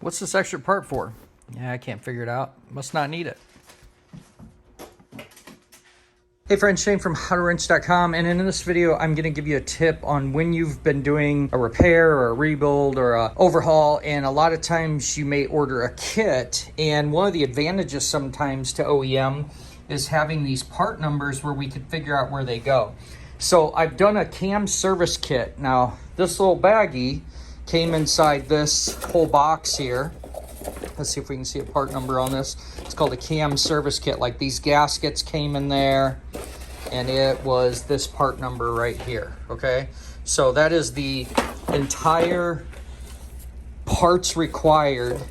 What's this extra part for? Yeah, I can't figure it out. Must not need it. Hey friends, Shane from howtowrench.com, and in this video I'm going to give you a tip on when you've been doing a repair or a rebuild or a overhaul, and a lot of times you may order a kit, and one of the advantages sometimes to OEM is having these part numbers where we can figure out where they go. So I've done a cam service kit. Now this little baggie came inside this whole box here. Let's see if we can see a part number on this. It's called a cam service kit. Like these gaskets came in there, and it was this part number right here, okay? So that is the entire parts required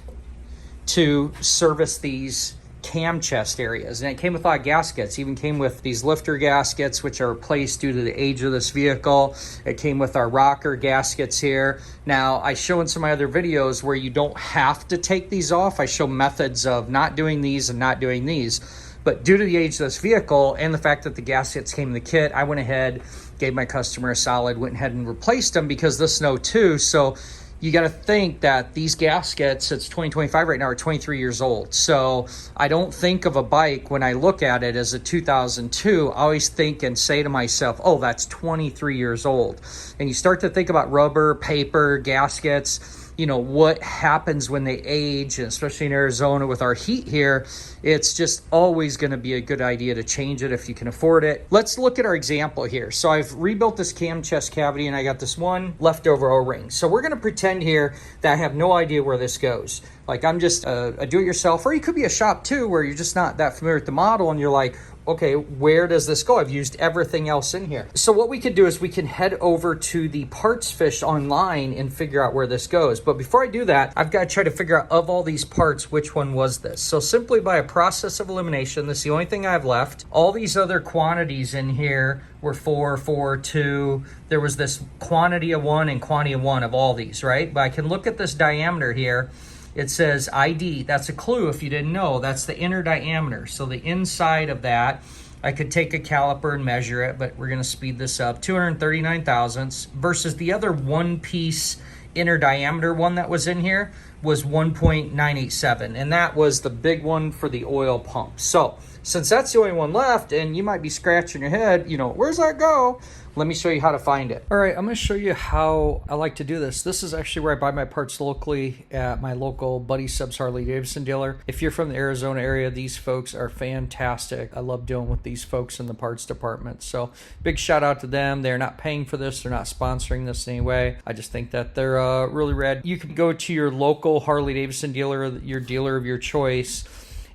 to service these cam chest areas. And it came with a lot of gaskets. It even came with these lifter gaskets, which are replaced due to the age of this vehicle. It came with our rocker gaskets here. Now, I show in some of my other videos where you don't have to take these off. I show methods of not doing these and not doing these. But due to the age of this vehicle and the fact that the gaskets came in the kit, I went ahead, gave my customer a solid, went ahead and replaced them because the snow too. So you got to think that these gaskets, it's 2025 right now, are 23 years old. So I don't think of a bike when I look at it as a 2002. I always think and say to myself, oh, that's 23 years old. And you start to think about rubber, paper, gaskets, you know, what happens when they age, and especially in Arizona with our heat here, it's just always going to be a good idea to change it if you can afford it. Let's look at our example here. So I've rebuilt this cam chest cavity, and I got this one leftover O-ring. So we're going to pretend here that I have no idea where this goes. Like I'm just a do-it-yourself, or you could be a shop too, where you're just not that familiar with the model, and you're like, okay, where does this go? I've used everything else in here. So what we could do is we can head over to the parts fish online and figure out where this goes. But before I do that, I've got to try to figure out of all these parts, which one was this. So simply by a process of elimination, this is the only thing I have left. All these other quantities in here were 4, 4, 2. There was this quantity of 1 and quantity of 1 of all these, right? But I can look at this diameter here. It says ID. That's a clue if you didn't know. That's the inner diameter. So the inside of that, I could take a caliper and measure it, but we're going to speed this up. 239 thousandths versus the other one-piece inner diameter one that was in here was 1.987. And that was the big one for the oil pump. So since that's the only one left, and you might be scratching your head, you know, where's that go? Let me show you how to find it. All right, I'm going to show you how I like to do this. This is actually where I buy my parts locally at my local Buddy Subs Harley Davidson dealer. If you're from the Arizona area, these folks are fantastic. I love dealing with these folks in the parts department. So big shout out to them. They're not paying for this. They're not sponsoring this in any way. I just think that they're really rad. You can go to your local Harley Davidson dealer, your dealer of your choice,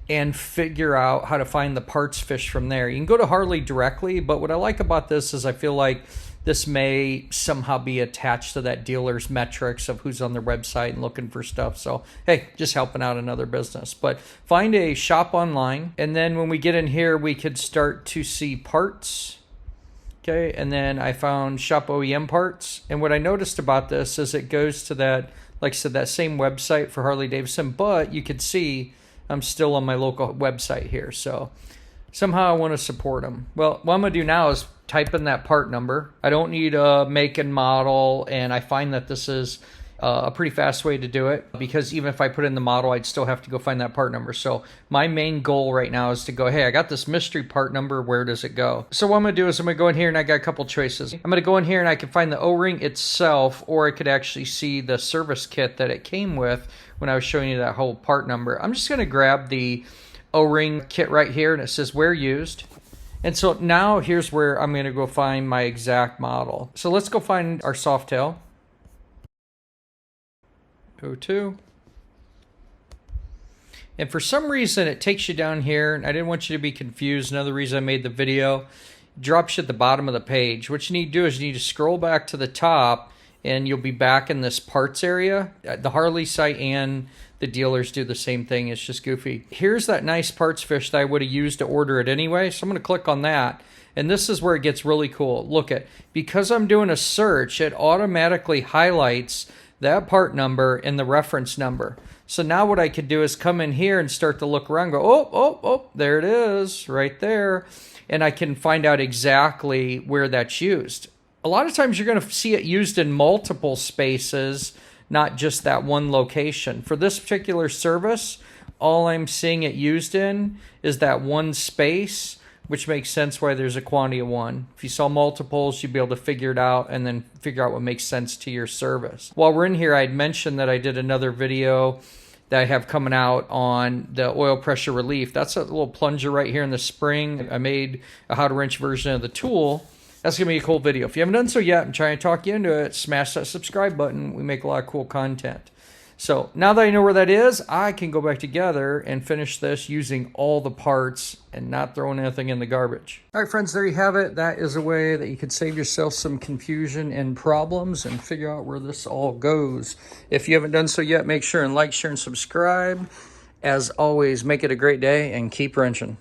and figure out how to find the parts fish from there. You can go to Harley directly, but what I like about this is I feel like this may somehow be attached to that dealer's metrics of who's on their website and looking for stuff. So, hey, just helping out another business. But find a shop online, and then when we get in here, we could start to see parts. Okay, and then I found shop OEM parts. And what I noticed about this is it goes to that, like I said, that same website for Harley Davidson, but you could see I'm still on my local website here, so somehow I want to support them. Well, what I'm going to do now is type in that part number. I don't need a make and model, and I find that this is a pretty fast way to do it, because even if I put in the model, I'd still have to go find that part number. So my main goal right now is to go, hey, I got this mystery part number, where does it go? So what I'm going to do is I'm going to go in here, and I got a couple choices. I'm going to go in here and I can find the O-ring itself, or I could actually see the service kit that it came with when I was showing you that whole part number. I'm just going to grab the O-ring kit right here, and it says where used. And so now here's where I'm going to go find my exact model. So let's go find our Softail. O2. And for some reason it takes you down here, and I didn't want you to be confused. Another reason I made the video, it drops you at the bottom of the page. What you need to do is you need to scroll back to the top, and you'll be back in this parts area. The Harley site and the dealers do the same thing. It's just goofy. Here's that nice parts fish that I would have used to order it anyway. So I'm going to click on that. And this is where it gets really cool. Look at, because I'm doing a search, it automatically highlights that part number and the reference number. So now what I could do is come in here and start to look around, go, oh, there it is, right there. And I can find out exactly where that's used. A lot of times you're going to see it used in multiple spaces, not just that one location. For this particular service, all I'm seeing it used in is that one space, which makes sense why there's a quantity of one. If you saw multiples, you'd be able to figure it out and then figure out what makes sense to your service. While we're in here, I'd mentioned that I did another video that I have coming out on the oil pressure relief. That's a little plunger right here in the spring. I made a how to wrench version of the tool. That's going to be a cool video. If you haven't done so yet, I'm trying to talk you into it. Smash that subscribe button. We make a lot of cool content. So now that I know where that is, I can go back together and finish this using all the parts and not throwing anything in the garbage. All right, friends, there you have it. That is a way that you could save yourself some confusion and problems and figure out where this all goes. If you haven't done so yet, make sure and like, share, and subscribe. As always, make it a great day and keep wrenching.